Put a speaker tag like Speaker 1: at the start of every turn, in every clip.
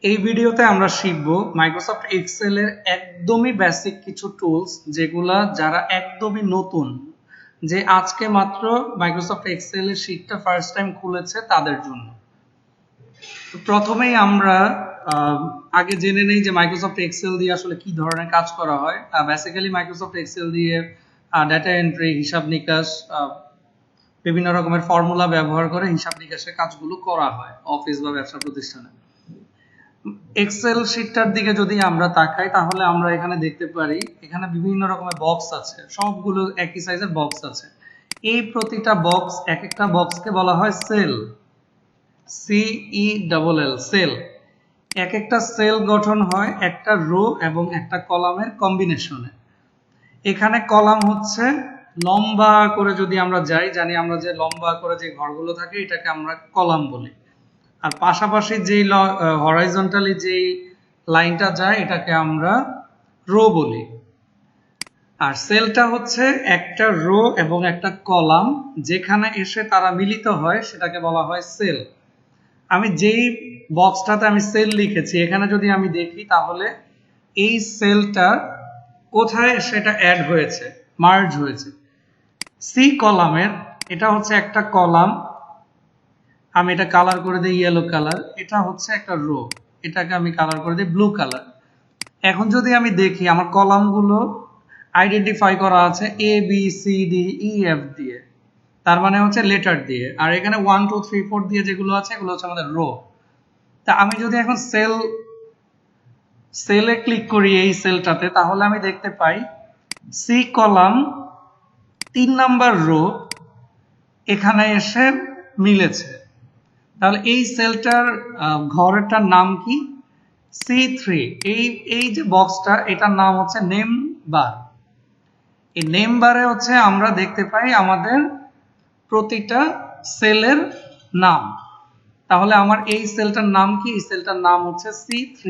Speaker 1: এই ভিডিওতে আমরা শিখব মাইক্রোসফট এক্সেল এর একদমই বেসিক কিছু টুলস যেগুলা যারা একদমই নতুন যে আজকে মাত্র মাইক্রোসফট এক্সেল এর শীটটা ফার্স্ট টাইম খুলেছে তাদের জন্য। প্রথমেই আমরা আগে জেনে নেই যে মাইক্রোসফট এক্সেল দিয়ে আসলে কি ধরনের কাজ করা হয়। বেসিক্যালি মাইক্রোসফট এক্সেল দিয়ে ডাটা এন্ট্রি, হিসাব নিকাশ, বিভিন্ন রকমের ফর্মুলা ব্যবহার করে হিসাব নিকাশের কাজগুলো করা হয় অফিস বা ব্যবসা প্রতিষ্ঠানে। এক্সেল শীটটার দিকে যদি আমরা তাকাই তাহলে আমরা এখানে দেখতে পারি এখানে বিভিন্ন রকমের বক্স আছে, সবগুলো একই সাইজের বক্স আছে। এই প্রতিটা বক্স এক একটা বক্সকে বলা হয় সেল, CELL সেল। এক একটা সেল গঠন হয় একটা রো এবং একটা কলামের কম্বিনেশনে। এখানে কলাম হচ্ছে লম্বা করে যদি আমরা জানি আমরা যে লম্বা করে যে ঘরগুলো থাকে এটাকে আমরা কলাম বলি, আর পাশাপাশি যেই হরাইজন্টালি যেই লাইনটা যায় এটাকে আমরা রো বলি। আর সেলটা হচ্ছে একটা রো এবং একটা কলাম যেখানে এসে তারা মিলিত হয় সেটাকে বলা হয় সেল। আমি যেই বক্সটাতে আমি সেল লিখেছি এখানে যদি আমি দেখি তাহলে এই সেলটা কোথায় সেটা অ্যাড হয়েছে, মার্জ হয়েছে। সি কলামের এটা হচ্ছে একটা কলাম, আমি এটা কালার করে দিই ইয়েলো কালার, এটা হচ্ছে একটা রো, এটাকে আমি কালার করে দিই ব্লু কালার। এখন যদি আমি দেখি আমার কলামগুলো আইডেন্টিফাই করা আছে ABCDEF দিয়ে, তার মানে হচ্ছে লেটার দিয়ে, আর এখানে 1 2 3 4 দিয়ে যেগুলো আছে এগুলো হচ্ছে আমাদের রো। তা আমি যদি এখন সেলে ক্লিক করি এই সেলটাতে তাহলে আমি দেখতে পাই সি কলাম 3 নাম্বার রো এখানে এসে মিলেছে। তাহলে এই সেলটার ঘরটার নাম কি? C3। এই যে বক্সটা এটার নাম হচ্ছে নেম বার। এই নেম বারে হচ্ছে আমরা দেখতে পাই আমাদের প্রতিটা সেলের নাম। তাহলে আমার এই সেলটার নাম কি? এই সেলটার নাম হচ্ছে C3।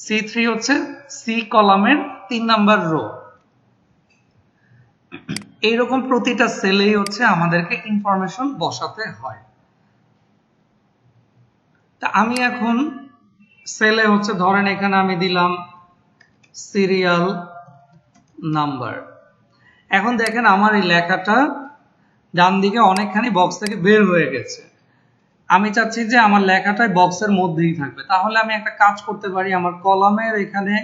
Speaker 1: C3 হচ্ছে সি কলামের 3 নাম্বার রো। এইরকম প্রতিটা সেলেই হচ্ছে আমাদেরকে ইনফরমেশন বসাতে হয়। তা আমি এখন সেলে হচ্ছে ধরেন এখানে আমি দিলাম সিরিয়াল নাম্বার। এখন দেখেন আমার এই লেখাটা ডান দিকে অনেকখানি বক্স থেকে বের হয়ে গেছে। আমি চাচ্ছি যে আমার লেখাটাই বক্সের মধ্যেই থাকবে। তাহলে আমি একটা কাজ করতে পারি, আমার কলামের এখানে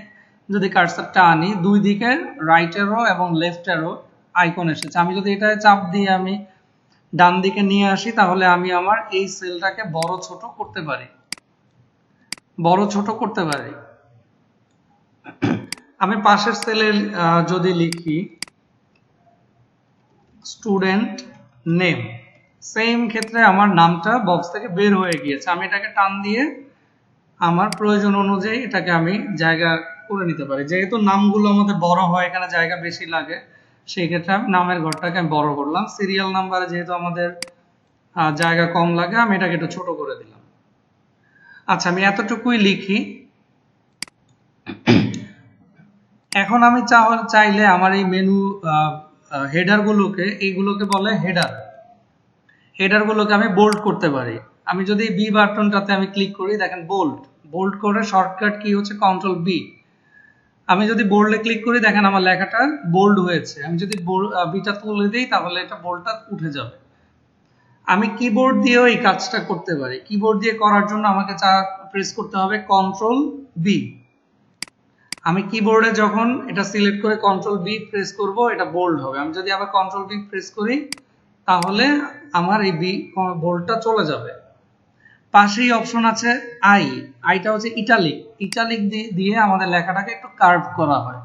Speaker 1: যদি কার্সারটা আনি দুই দিকে রাইট অ্যারো এবং লেফট অ্যারো আইকন এসেছে, আমি যদি এটা চাপ দিয়ে আমি ডান দিকে নিয়ে আসি তাহলে আমি আমার এই সেলটাকে বড় ছোট করতে পারি। আমি পাশের সেলে যদি লিখি স্টুডেন্ট নেম, সেম ক্ষেত্রে আমার নামটা বক্স থেকে বের হয়ে গিয়েছে। আমি এটাকে টান দিয়ে আমার প্রয়োজন অনুযায়ী এটাকে আমি জায়গা করে নিতে পারি। যেহেতু নামগুলো আমাদের বড় হয়, এখানে জায়গা বেশি লাগে, সেই ক্ষেত্রে আমি নামের ঘরটাকে আমি বড় করলাম। সিরিয়াল নাম্বারে যেহেতু আমাদের জায়গা কম লাগে আমি এটাকে একটু ছোট করে দিলাম। আচ্ছা, আমি এতটুকুই লিখি। এখন আমি চাইলে আমার এই মেনু এইগুলোকে বলে হেডারগুলোকে আমি বোল্ড করতে পারি। আমি যদি বি বাটনটাতে আমি ক্লিক করি, দেখেন বোল্ড করে শর্টকাট কি হচ্ছে কন্ট্রোল বি। আমি যদি বোল্ডে ক্লিক করি দেখেন আমার লেখাটা বোল্ড হয়েছে। আমি যদি বিটা তুলে দিই তাহলে এটা বোল্ডটা উঠে যাবে। আমি কিবোর্ড দিয়েও এই কাজটা করতে পারি। কিবোর্ড দিয়ে করার জন্য আমাকে প্রেস করতে হবে কন্ট্রোল বি। আমি কিবোর্ডে যখন এটা সিলেক্ট করে কন্ট্রোল বি প্রেস করব এটা বোল্ড হবে। আমি যদি আবার কন্ট্রোল বি প্রেস করি তাহলে আমার এই বোল্ডটা চলে যাবে। পাশেই অপশন আছে আইটা হচ্ছে ইটালিক দিয়ে আমাদের লেখাটাকে একটু কার্ভ করা হয়।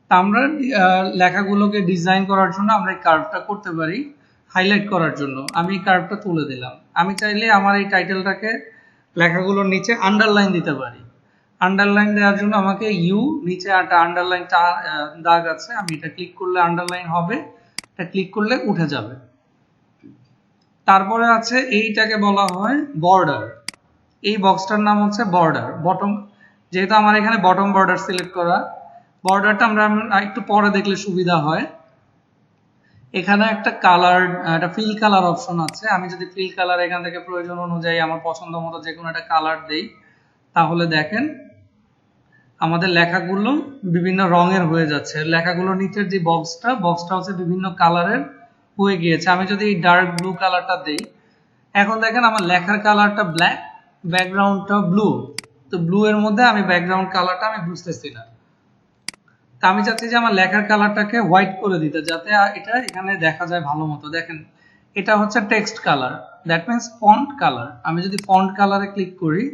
Speaker 1: তা আমরা লেখাগুলোকে ডিজাইন করার জন্য আমরা এই কার্ভটা করতে পারি। হাইলাইট করার জন্য আমি এই কার্ভটা তুলে দিলাম। আমি চাইলে আমার এই টাইটেলটাকে লেখাগুলোর নিচে আন্ডারলাইন দিতে পারি। আন্ডারলাইন দেওয়ার জন্য আমাকে নিচে একটা আন্ডারলাইন দাগ আছে, আমি এটা ক্লিক করলে আন্ডারলাইন হবে, এটা ক্লিক করলে উঠে যাবে। তারপরে আছে এইটাকে বলা হয় বর্ডার। এই বক্সটার নাম হচ্ছে বর্ডার বটম। যেহেতু আমার এখানে বটম বর্ডার সিলেক্ট করা, বর্ডারটা আমরা একটু পরে দেখলে সুবিধা হয়। এখানে একটা ফিল কালার অপশন আছে। আমি যদি ফিল কালার এখান থেকে প্রয়োজন অনুযায়ী আমার পছন্দ মতো যে কোনো একটা কালার দেই তাহলে দেখেন আমাদের লেখাগুলো বিভিন্ন রঙের হয়ে যাচ্ছে। লেখাগুলো নিচের যে বক্সটা হচ্ছে বিভিন্ন কালারের হয়ে গিয়েছে। আমি যদি এই ডার্ক ব্লু কালারটা দেই, এখন দেখেন আমার লেখার কালারটা ব্ল্যাক, ব্যাকগ্রাউন্ডটা ব্লু। তো ব্লু এর মধ্যে আমি ব্যাকগ্রাউন্ড কালারটা আমি বুঝতেছি না। তা আমি চাচ্ছি যে আমার লেখার কালারটাকে হোয়াইট করে দিতে, যাতে এটা এখানে দেখা যায় ভালো মতো। দেখেন এটা হচ্ছে text colour, that means font colour. আমি যদি ফন্ট কালারে ক্লিক করি,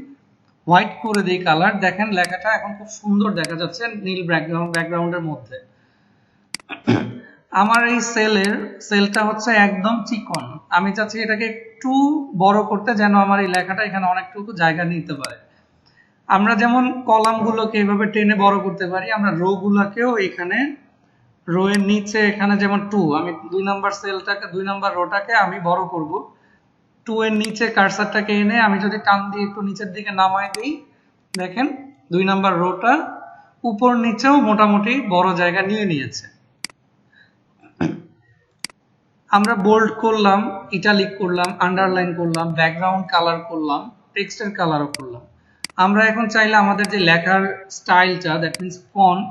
Speaker 1: হোয়াইট করে দিই কালার, দেখেন লেখাটা এখন খুব সুন্দর দেখা যাচ্ছে নীল ব্যাকগ্রাউন্ডের মধ্যে। আমার এই সেলটা হচ্ছে একদম চিকন। আমি চাচ্ছি এটাকে একটু বড় করতে, যেন আমার এই লেখাটা এখানে অনেকটুকু জায়গা নিতে পারে। আমরা যেমন কলামগুলোকে এইভাবে টেনে বড় করতে পারি, আমরা রো গুলোকেও এখানে রো এর নিচে এখানে যেমন 2, আমি 2 নাম্বার সেলটাকে 2 নাম্বার রোটাকে আমি বড় করব। 2 এর নিচে কার্সারটাকে এনে আমি যদি টান দিয়ে একটু নিচের দিকে নামাই দিই, দেখেন 2 নাম্বার রোটা উপর নিচেও মোটামুটি বড় জায়গা নিয়ে নিয়েছে। আমরা বোল্ড করলাম, ইটালিক করলাম, আন্ডারলাইন করলাম, ব্যাকগ্রাউন্ড কালার করলাম, টেক্সটের কালারও করলাম। আমরা এখন চাইলে আমাদের যে লেখার স্টাইলটা, দ্যাট মিন্স ফন্ট,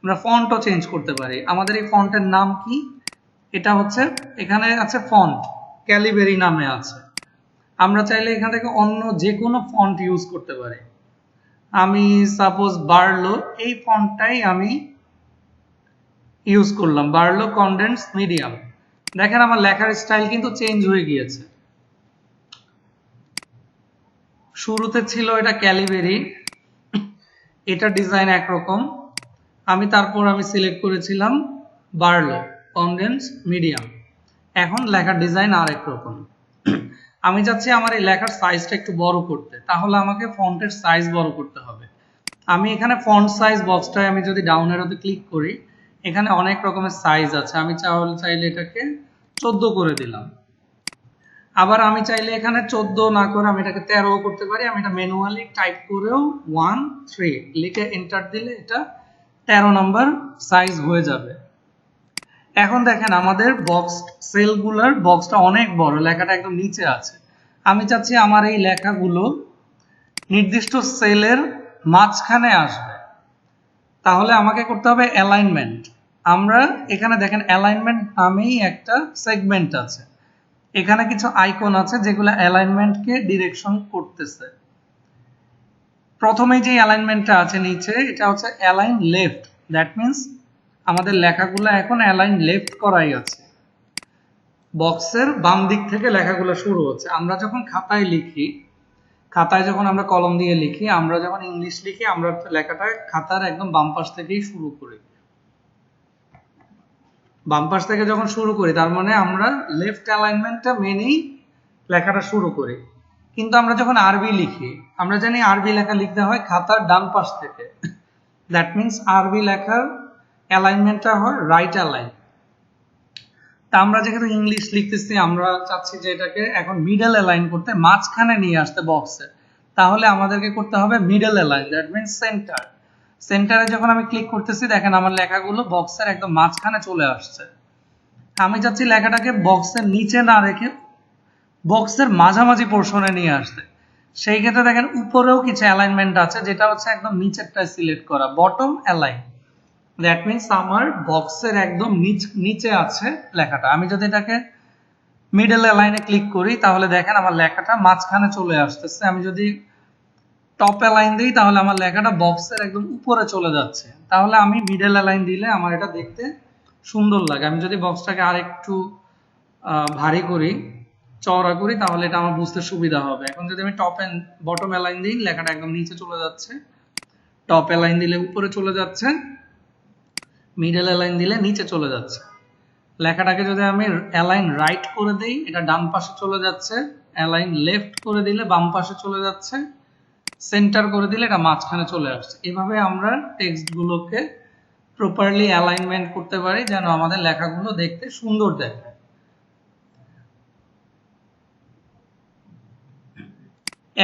Speaker 1: আমরা ফন্টও চেঞ্জ করতে পারি। আমাদের এই ফন্টের নাম কি? এটা হচ্ছে, এখানে আছে ফন্ট ক্যালিবেরি নামে আছে। আমরা চাইলে এখান থেকে অন্য যে কোনো ফন্ট ইউজ করতে পারি। আমি সাপোজ বার্লো, এই ফন্টটাই আমি ইউজ করলাম, বার্লো কনডেন্স মিডিয়াম। দেখেন আমার লেখার স্টাইল কিন্তু চেঞ্জ হয়ে গিয়েছে। শুরুতে ছিল এটা ক্যালিবেরি, এটা ডিজাইন একরকম। তারপর আমি সিলেক্ট করেছিলাম বার্লো কনডেন্স মিডিয়াম। এখন লেখার ডিজাইন আর একরকম। আমি চাচ্ছি আমার এই লেখার সাইজটা একটু বড় করতে, তাহলে আমাকে ফন্টের সাইজ বড় করতে হবে। আমি এখানে ফন্ট সাইজ বক্সটায় আমি যদি ডাউন অ্যারোতে ক্লিক করি, এখানে অনেক রকমের সাইজ আছে। আমি চাইলে এটাকে 14 করে দিলাম। আবার আমি চাইলে এখানে 14 না করে আমি এটাকে 13 করতে পারি। আমি এটা ম্যানুয়ালি টাইপ করেও 1 3 লিখে এন্টার দিলে এটা 13 নাম্বার সাইজ হয়ে যাবে। এখন দেখেন আমাদের সেলগুলোর বক্সটা অনেক বড়, লেখাটা একদম নিচে আছে। আমি চাচ্ছি আমার এই লেখাগুলো নির্দিষ্ট সেলের মাঝখানে আসবে। তাহলে আমাকে করতে হবে অ্যালাইনমেন্ট। আমরা এখানে দেখেন অ্যালাইনমেন্ট নামেই একটা সেগমেন্ট আছে। এখানে কিছু আইকন আছে যেগুলো অ্যালাইনমেন্টকে ডিরেকশন করতেছে। প্রথমে যে অ্যালাইনমেন্টটা আছে নিচে, এটা হচ্ছে অ্যালাইন লেফট, দ্যাট মিন্স আমাদের লেখাগুলো এখন অ্যালাইন লেফট করাই আছে। বক্সের বাম দিক থেকে লেখাগুলো শুরু হচ্ছে। আমরা যখন খাতায় লিখি, খাতায় যখন আমরা কলম দিয়ে লিখি, আমরা যখন ইংলিশ লিখি, আমরা লেখাটা খাতার একদম বাম পাশ থেকেই শুরু করি। বাম পাশ থেকে যখন শুরু করি, তার মানে আমরা লেফট অ্যালাইনমেন্টটা মেনেই লেখাটা শুরু করি। কিন্তু আমরা যখন আরবি লিখি, আমরা জানি আরবি লেখা লিখতে হয় খাতার ডান পাশ থেকে, দ্যাট মিন্স আরবি লেখার অ্যালাইনমেন্টটা হয় রাইট অ্যালাইন। তা আমরা যেহেতু ইংলিশ লিখতেছি, আমরা চাচ্ছি যে এটাকে এখন মিডল অ্যালাইন করতে, মাঝখানে নিয়ে আসতে বক্সে। তাহলে আমাদেরকে করতে হবে middle align, that means centre. সেন্টারে যখন আমি ক্লিক করতেছি, দেখেন আমার লেখাগুলো বক্সের একদম মাঝখানে চলে আসছে। আমি চাচ্ছি লেখাটাকে বক্সের নিচে না রেখে বক্সের মাঝামাঝি পোর্শনে নিয়ে আসতে। সেই ক্ষেত্রে দেখেন উপরেও কিছু অ্যালাইনমেন্ট আছে, যেটা হচ্ছে একদম নিচেরটা সিলেক্ট করা, বটম অ্যালাইন। দ্যাট মিন্স আমার বক্সের একদম নিচে আছে লেখাটা। আমি যদি এটাকে মিডল অ্যালাইনে ক্লিক করি, তাহলে দেখেন আমার লেখাটা মাঝখানে চলে আসতেছে। আমি যদি টপ অ্যালাইন দিই, তাহলে আমার লেখাটা বক্সের একদম উপরে চলে যাচ্ছে। তাহলে আমি মিডল অ্যালাইন দিলে আমার এটা দেখতে সুন্দর লাগে। আমি যদি বক্সটাকে আর একটু ভারী করি, চওড়া করি, তাহলে এটা আমার বুঝতে সুবিধা হবে। এখন যদি আমি বটম অ্যালাইন দিই, লেখাটা একদম নিচে চলে যাচ্ছে। টপ অ্যালাইন দিলে উপরে চলে যাচ্ছে, মিডল অ্যালাইন দিলে নিচে চলে যাচ্ছে। লেখাটাকে যদি আমি অ্যালাইন রাইট করে দেই, এটা ডান পাশে চলে যাচ্ছে। অ্যালাইন লেফট করে দিলে বাম পাশে চলে যাচ্ছে। সেন্টার করে দিলে এটা মাঝখানে চলে আসছে। এভাবে আমরা টেক্সটগুলোকে প্রপারলি অ্যালাইনমেন্ট করতে পারি, যেন আমাদের লেখাগুলো দেখতে সুন্দর দেখায়।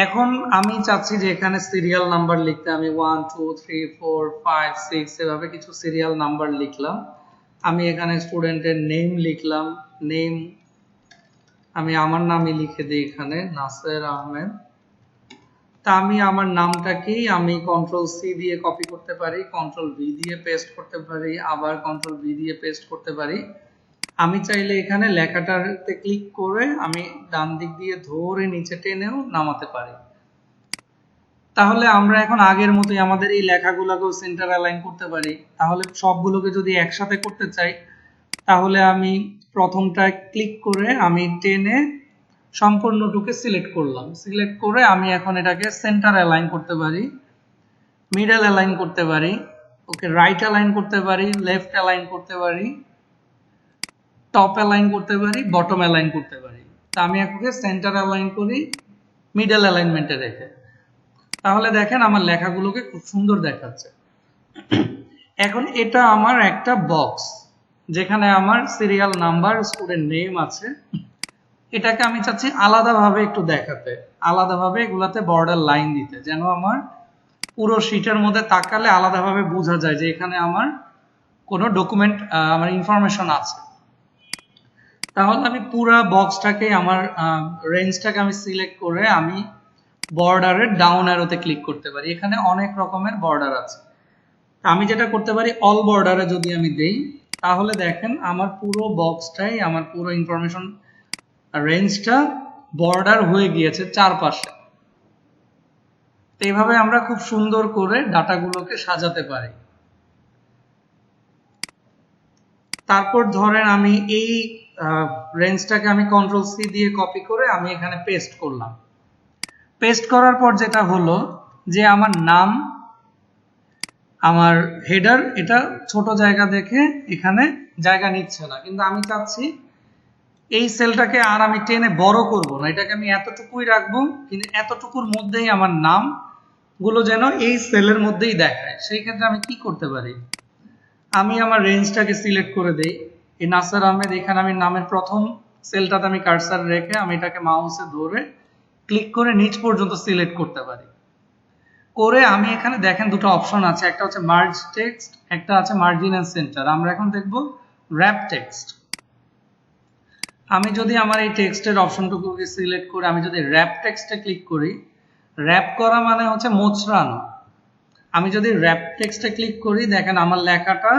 Speaker 1: এখন আমি চাচ্ছি যে এখানে সিরিয়াল নাম্বার লিখতে। আমি 1 2 3 4 5 6 এভাবে কিছু সিরিয়াল নাম্বার লিখলাম। আমি এখানে স্টুডেন্টের নেম লিখলাম, নেম আমি আমার নামই লিখে দিই এখানে, নাসের আহমেদ। তা আমি আমার নামটাকেই আমি কন্ট্রোল-C দিয়ে কপি করতে পারি, কন্ট্রোল-V দিয়ে পেস্ট করতে পারি, আবার কন্ট্রোল-V দিয়ে পেস্ট করতে পারি। আমি চাইলে এখানে লেখাটাতে ক্লিক করে আমি ডান দিক দিয়ে ধরে নিচে টেনেও নামাতে পারি। তাহলে আমরা এখন আগের মতোই আমাদের এই লেখাগুলোকেও সেন্টার অ্যালাইন করতে পারি। তাহলে সবগুলোকে যদি একসাথে করতে চাই, তাহলে আমি প্রথমটা ক্লিক করে আমি টেনে সম্পূর্ণটুকে সিলেক্ট করলাম। সিলেক্ট করে আমি এখন এটাকে সেন্টার অ্যালাইন করতে পারি, মিডল অ্যালাইন করতে পারি, ওকে রাইট অ্যালাইন করতে পারি, লেফট অ্যালাইন করতে পারি, টপ অ্যালাইন করতে পারি, বটম অ্যালাইন করতে পারি। তা আমি এটাকে সেন্টার অ্যালাইন করি মিডল অ্যালাইনমেন্টে রেখে। তাহলে দেখেন আমার লেখাগুলোকে খুব সুন্দর দেখাচ্ছে। এখন এটা আমার একটা বক্স যেখানে আমার সিরিয়াল নাম্বার, স্টুডেন্ট নেম আছে। এটাকে আমি চাচ্ছি আলাদাভাবে একটু দেখাতে, আলাদাভাবে এগুলাতে বর্ডার লাইন দিতে, যেন আমার পুরো শীটের মধ্যে তাকালে আলাদাভাবে বোঝা যায় যে এখানে আমার কোনো ডকুমেন্ট, আমার ইনফরমেশন আছে। তাহলে আমি পুরো বক্সটাকে, আমার রেঞ্জটাকে আমি সিলেক্ট করে আমি বর্ডারের ডাউন অ্যারোতে ক্লিক করতে পারি। এখানে অনেক রকমের বর্ডার আছে। আমি যেটা করতে পারি, অল বর্ডারে যদি আমি দেই, তাহলে দেখেন আমার পুরো বক্সটাই, আমার পুরো ইনফরমেশন রেঞ্জটা বর্ডার হয়ে গিয়েছে চারপাশে। এইভাবে আমরা খুব সুন্দর করে ডাটাগুলোকে সাজাতে পারি। তারপর ধরেন আমি এই রেঞ্জটাকে আমি কন্ট্রোল-C দিয়ে কপি করে আমি এখানে পেস্ট করলাম। পেস্ট করার পর যেটা হলো যে আমার নাম, আমার হেডার, এটা ছোট জায়গা দেখে এখানে জায়গা নিচ্ছে না, কিন্তু আমি চাচ্ছি এই সেলটাকে আর আমি টেনে বড় করব না, এটাকে আমি এতটুকুই রাখবো, কিন্তু এতটুকুর মধ্যেই আমার নাম গুলো যেন এই সেলের মধ্যেই দেখায়। সেই ক্ষেত্রে আমি কি করতে পারি, আমি আমার রেঞ্জটাকে সিলেক্ট করে দেই, এই নাসার আহমেদ, এখানে আমি নামের প্রথম সেলটাতে আমি কার্সার রেখে আমি এটাকে মাউসে ধরে ক্লিক করে নিচ পর্যন্ত সিলেক্ট করতে পারি। করে আমি এখানে দেখেন দুটো অপশন আছে, একটা হচ্ছে মার্জ টেক্সট, একটা আছে মার্জিন এন্ড সেন্টার। আমরা এখন দেখব র‍্যাপ টেক্সট। আমি যদি আমার এই টেক্সটের অপশনটুকুকে সিলেক্ট করে আমি যদি র‍্যাপ টেক্সটে ক্লিক করি, র‍্যাপ করা মানে হচ্ছে মোচড়ানো। আমি যদি র‍্যাপ টেক্সটে ক্লিক করি, দেখেন আমার লেখাটা,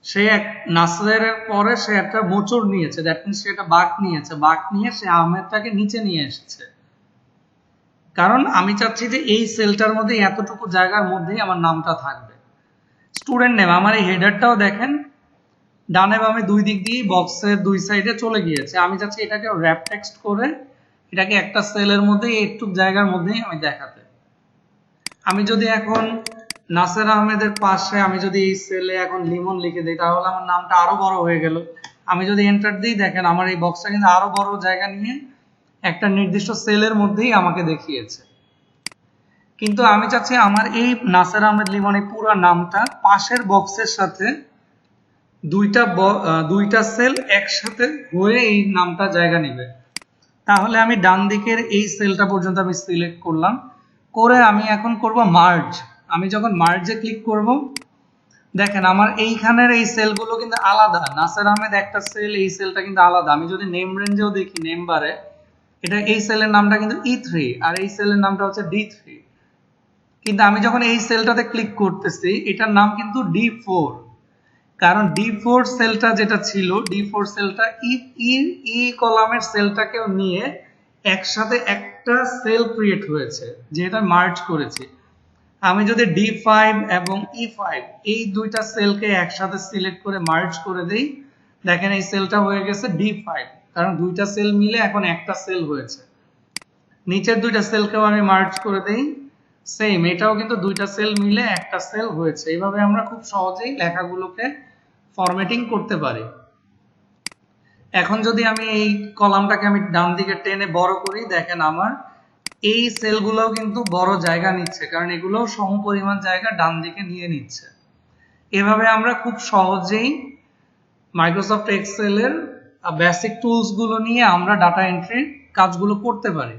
Speaker 1: সে এক নাসরের পরে সে একটা মোচড় নিয়েছে, দ্যাট মিন্স সে একটা বাঁক নিয়েছে, বাঁক নিয়ে সে আহমেদটাকে নিচে নিয়ে এসেছে। কারণ আমি চাচ্ছি যে এই সেলটার মধ্যে এতটুকু জায়গার মধ্যেই আমার নামটা থাকবে। স্টুডেন্ট নেম, আমার এই হেডারটাও দেখেন ডানে বামে দুই দিক দিয়ে বক্সের দুই সাইডে চলে গিয়েছে। আমি চাচ্ছি এটাকে র‍্যাপ টেক্সট করে এটাকে একটা সেলের মধ্যে একটু জায়গার মধ্যেই আমি দেখাতে। আমি যদি এখন নাসের আহমেদের পাশে আমি যদি এই সেলে এখন লিমন লিখে দিই, তাহলে আমার নামটা আরো বড় হয়ে গেল। আমি যদি এন্টার দিই, দেখেন আমার এই বক্সটা কিন্তু আরো বড় জায়গা নিয়ে একটা নির্দিষ্ট সেলের মধ্যেই আমাকে দেখিয়েছে। কিন্তু আমি চাচ্ছি আমার এই নাসের আহমেদ লিমন এই পুরো নামটা পাশের বক্সের সাথে দুইটা সেল একসাথে হয়ে এই নামটা জায়গা নেবে। তাহলে আমি ডান দিকের এই সেলটা পর্যন্ত আমি সিলেক্ট করলাম, করে আমি এখন করব মার্জ। আমি যখন মার্জে ক্লিক করব, দেখেন আমার এইখানের এই সেলগুলো কিন্তু আলাদা। নাসের আহমেদ একটা সেল, এই সেলটা কিন্তু আলাদা। আমি যদি নেম রেঞ্জেও দেখি, নেম বারে, এটা এই সেলের নামটা কিন্তু E3 আর এই সেলের নামটা হচ্ছে D3। কিন্তু আমি যখন এই সেলটাতে ক্লিক করতেছি, এটার নাম কিন্তু D4। কারণ D4 সেলটা যেটা ছিল, D4 সেলটা ই কলামের সেলটাকেও নিয়ে একসাথে একটা সেল ক্রিয়েট হয়েছে, যেটা মার্জ করেছি। আমি যদি D5 এবং E5 এই দুইটা সেলকে একসাথে সিলেক্ট করে মার্জ করে দেই, দেখেন এই সেলটা হয়ে গেছে D5, কারণ দুইটা সেল মিলে এখন একটা সেল হয়েছে। নিচের দুইটা সেলকেও আমি মার্জ করে দেই, সেম, এটাও কিন্তু দুইটা সেল মিলে একটা সেল হয়েছে। এইভাবে আমরা খুব সহজেই লেখাগুলোকে ফরম্যাটিং করতে পারি। এখন যদি আমি এই কলামটাকে আমি ডান দিকে টেনে বড় করি, দেখেন আমার এই সেলগুলোও কিন্তু বড় জায়গা নিচ্ছে, কারণ এগুলোও সমপরিমাণ জায়গা ডান দিকে নিয়ে নিচ্ছে। এভাবে আমরা খুব সহজেই মাইক্রোসফট এক্সেলের বেসিক টুলস গুলো নিয়ে আমরা ডাটা এন্ট্রি কাজগুলো করতে পারি।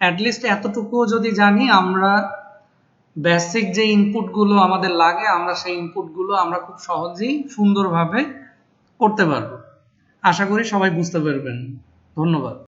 Speaker 1: অ্যাটলিস্ট এতটুকুও যদি জানি, আমরা বেসিক যে ইনপুট গুলো আমাদের লাগে, আমরা সেই ইনপুট গুলো আমরা খুব সহজেই সুন্দরভাবে করতে পারবো। আশা করি সবাই বুঝতে পারবেন। ধন্যবাদ।